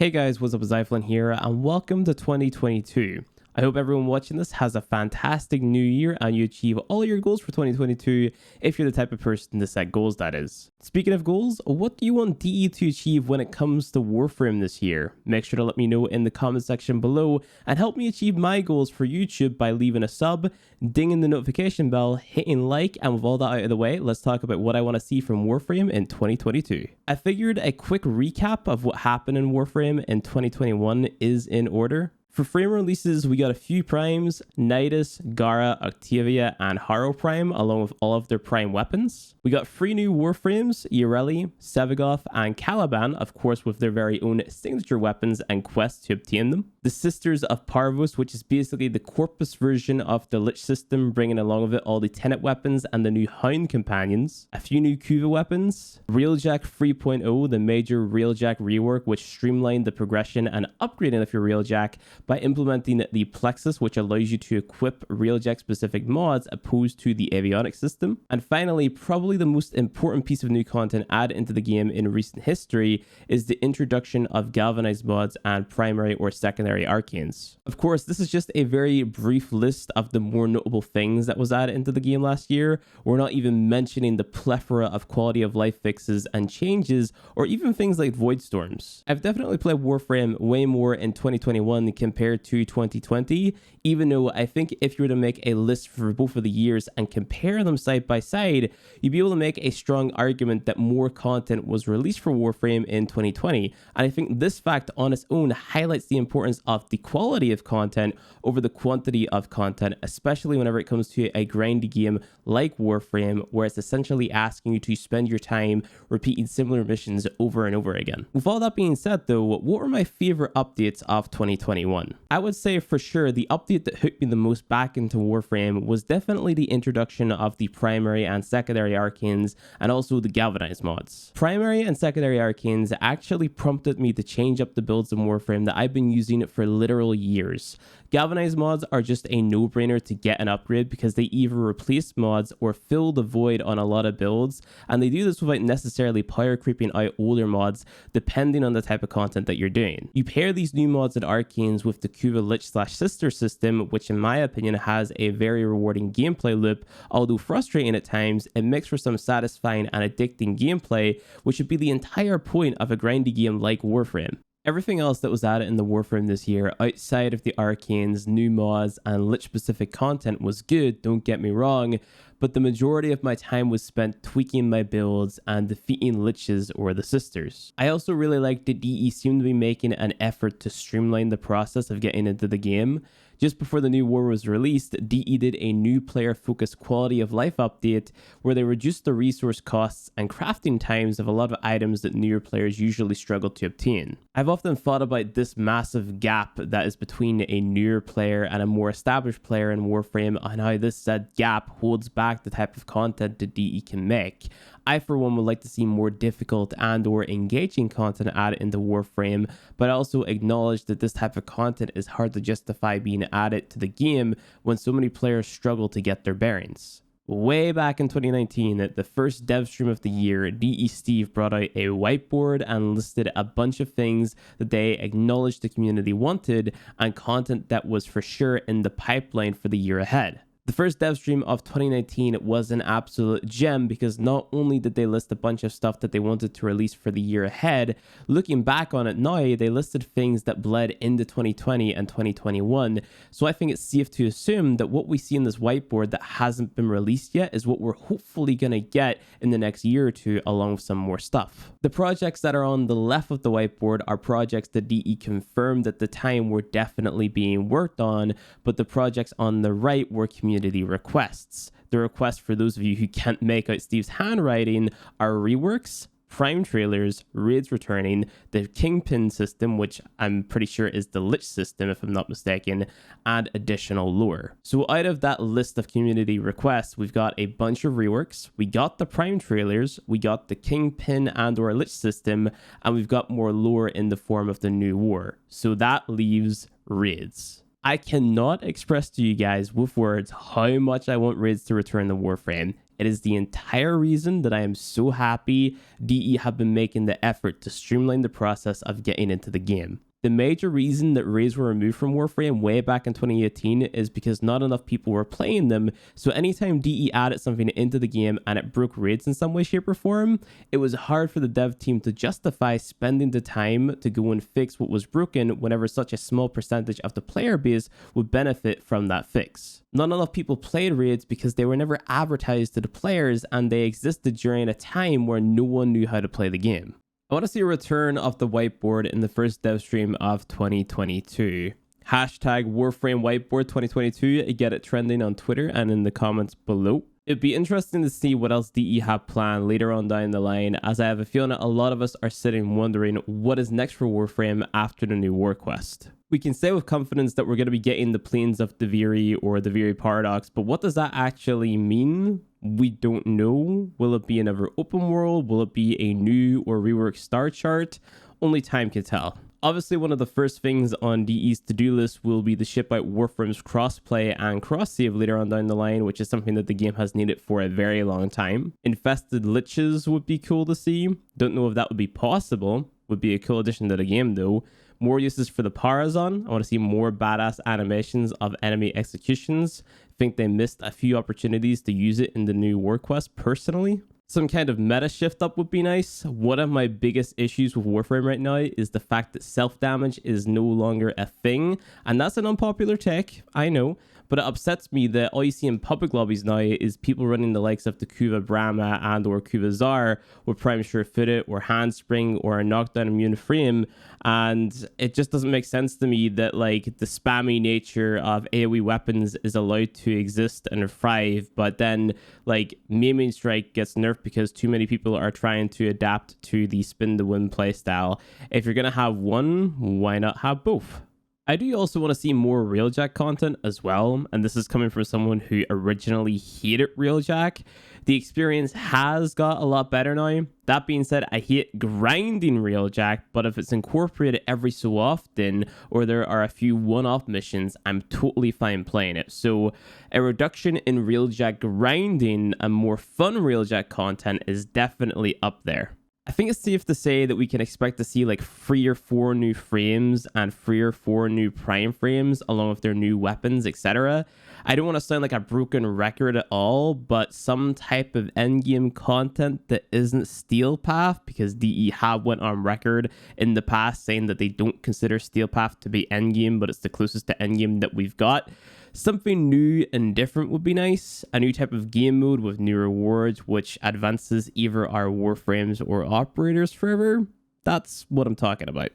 Hey guys, what's up? Zyflin here, and welcome to 2022. I hope everyone watching this has a fantastic new year and you achieve all your goals for 2022 if you're the type of person to set goals, that is. Speaking of goals, what do you want DE to achieve when it comes to Warframe this year? Make sure to let me know in the comment section below and help me achieve my goals for YouTube by leaving a sub, dinging the notification bell, hitting like, and with all that out of the way, let's talk about what I want to see from Warframe in 2022. I figured a quick recap of what happened in Warframe in 2021 is in order. For frame releases, we got a few primes: Nidus, Gara, Octavia, and Harrow Prime, along with all of their prime weapons. We got 3 new Warframes: Irelie, Sevagoth, and Caliban, of course with their very own signature weapons and quests to obtain them. The Sisters of Parvos, which is basically the corpus version of the Lich system, bringing along with it all the Tenet weapons and the new Hound companions. A few new Kuva weapons. Railjack 3.0, the major Railjack rework, which streamlined the progression and upgrading of your Railjack by implementing the Plexus, which allows you to equip Railjack specific mods opposed to the avionics system. And finally, probably the most important piece of new content added into the game in recent history is the introduction of galvanized mods and primary or secondary arcanes. Of course, this is just a very brief list of the more notable things that was added into the game last year. We're not even mentioning the plethora of quality of life fixes and changes, or even things like void storms. I've definitely played Warframe way more in 2021 compared to 2020, even though I think if you were to make a list for both of the years and compare them side by side, you'd be able to make a strong argument that more content was released for Warframe in 2020. And I think this fact on its own highlights the importance of the quality of content over the quantity of content, especially whenever it comes to a grindy game like Warframe, where it's essentially asking you to spend your time repeating similar missions over and over again. With all that being said though, what were my favorite updates of 2021? I would say for sure the update that hooked me the most back into Warframe was definitely the introduction of the primary and secondary arcanes and also the galvanized mods. Primary and secondary arcanes actually prompted me to change up the builds in Warframe that I've been using for literal years. Galvanized mods are just a no-brainer to get an upgrade because they either replace mods or fill the void on a lot of builds, and they do this without necessarily power creeping out older mods depending on the type of content that you're doing. You pair these new mods and arcanes with the Kuva Lich / Sister system, which in my opinion has a very rewarding gameplay loop. Although frustrating at times, it makes for some satisfying and addicting gameplay, which would be the entire point of a grindy game like Warframe. Everything else that was added in the Warframe this year, outside of the arcanes, new mods, and Lich-specific content was good, don't get me wrong, but the majority of my time was spent tweaking my builds and defeating Liches or the Sisters. I also really liked that DE seemed to be making an effort to streamline the process of getting into the game. Just before the new war was released, DE did a new player-focused quality of life update where they reduced the resource costs and crafting times of a lot of items that newer players usually struggle to obtain. I've often thought about this massive gap that is between a newer player and a more established player in Warframe and how this said gap holds back the type of content that DE can make. I for one would like to see more difficult and or engaging content added into Warframe, but I also acknowledge that this type of content is hard to justify being added to the game when so many players struggle to get their bearings. Way back in 2019, at the first dev stream of the year, DE Steve brought out a whiteboard and listed a bunch of things that they acknowledged the community wanted and content that was for sure in the pipeline for the year ahead. The first dev stream of 2019 was an absolute gem because not only did they list a bunch of stuff that they wanted to release for the year ahead, looking back on it now, they listed things that bled into 2020 and 2021. So I think it's safe to assume that what we see in this whiteboard that hasn't been released yet is what we're hopefully going to get in the next year or two, along with some more stuff. The projects that are on the left of the whiteboard are projects that DE confirmed at the time were definitely being worked on, but the projects on the right were community requests. The requests, for those of you who can't make out Steve's handwriting, are reworks, prime trailers, raids returning, the Kingpin system, which I'm pretty sure is the Lich system if I'm not mistaken, and additional lore. So out of that list of community requests, we've got a bunch of reworks, we got the prime trailers, we got the Kingpin and or Lich system, and we've got more lore in the form of the new war. So that leaves raids. I cannot express to you guys with words how much I want raids to return to Warframe. It is the entire reason that I am so happy DE have been making the effort to streamline the process of getting into the game. The major reason that raids were removed from Warframe way back in 2018 is because not enough people were playing them, so anytime DE added something into the game and it broke raids in some way, shape, or form, it was hard for the dev team to justify spending the time to go and fix what was broken whenever such a small percentage of the player base would benefit from that fix. Not enough people played raids because they were never advertised to the players and they existed during a time where no one knew how to play the game. I want to see a return of the whiteboard in the first dev stream of 2022. Hashtag Warframe Whiteboard 2022. Get it trending on Twitter and in the comments below. It'd be interesting to see what else DE have planned later on down the line, as I have a feeling that a lot of us are sitting wondering what is next for Warframe after the new war quest. We can say with confidence that we're going to be getting the Plains of Deviri or the Deviri Paradox, but what does that actually mean? We don't know. Will it be another open world? Will it be a new or reworked star chart? Only time can tell. Obviously, one of the first things on DE's to-do list will be to ship out Warframe's crossplay and cross-save later on down the line, which is something that the game has needed for a very long time. Infested liches would be cool to see. Don't know if that would be possible. Would be a cool addition to the game though. More uses for the Parazon. I want to see more badass animations of enemy executions. Think they missed a few opportunities to use it in the new war quest personally. Some kind of meta shift up would be nice. One of my biggest issues with Warframe right now is the fact that self-damage is no longer a thing. And that's an unpopular take, I know. But it upsets me that all you see in public lobbies now is people running the likes of the Kuva Brahma and or Kuva Zar with Prime Sure-Footed or Handspring or a Knockdown Immune Frame. And it just doesn't make sense to me that like the spammy nature of AoE weapons is allowed to exist and thrive, but then like Maiming Strike gets nerfed because too many people are trying to adapt to the spin the win playstyle. If you're going to have one, why not have both? I do also want to see more Railjack content as well, and this is coming from someone who originally hated Railjack. The experience has got a lot better now. That being said, I hate grinding Railjack, but if it's incorporated every so often, or there are a few one-off missions, I'm totally fine playing it. So a reduction in Railjack grinding and more fun Railjack content is definitely up there. I think it's safe to say that we can expect to see like 3 or 4 new frames and 3 or 4 new prime frames along with their new weapons, etc. I don't want to sound like a broken record at all, but some type of endgame content that isn't Steel Path, because DE have went on record in the past saying that they don't consider Steel Path to be endgame, but it's the closest to endgame that we've got. Something new and different would be nice. A new type of game mode with new rewards, which advances either our Warframes or operators forever. That's what I'm talking about.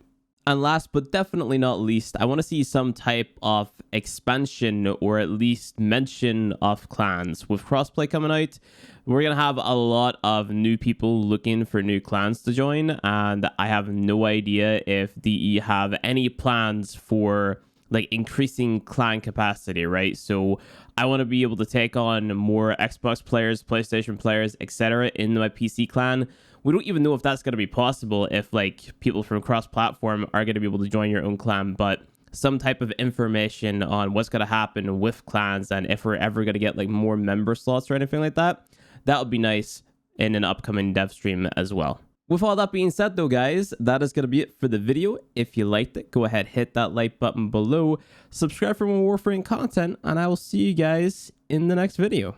And last but definitely not least, I want to see some type of expansion or at least mention of clans. With crossplay coming out, we're going to have a lot of new people looking for new clans to join. And I have no idea if DE have any plans for like increasing clan capacity, right? So I want to be able to take on more Xbox players, PlayStation players, etc. in my PC clan. We don't even know if that's going to be possible if like people from cross-platform are going to be able to join your own clan, but some type of information on what's going to happen with clans and if we're ever going to get like more member slots or anything like that, that would be nice in an upcoming dev stream as well. With all that being said though, guys, that is going to be it for the video. If you liked it, go ahead, hit that like button below, subscribe for more Warframe content, and I will see you guys in the next video.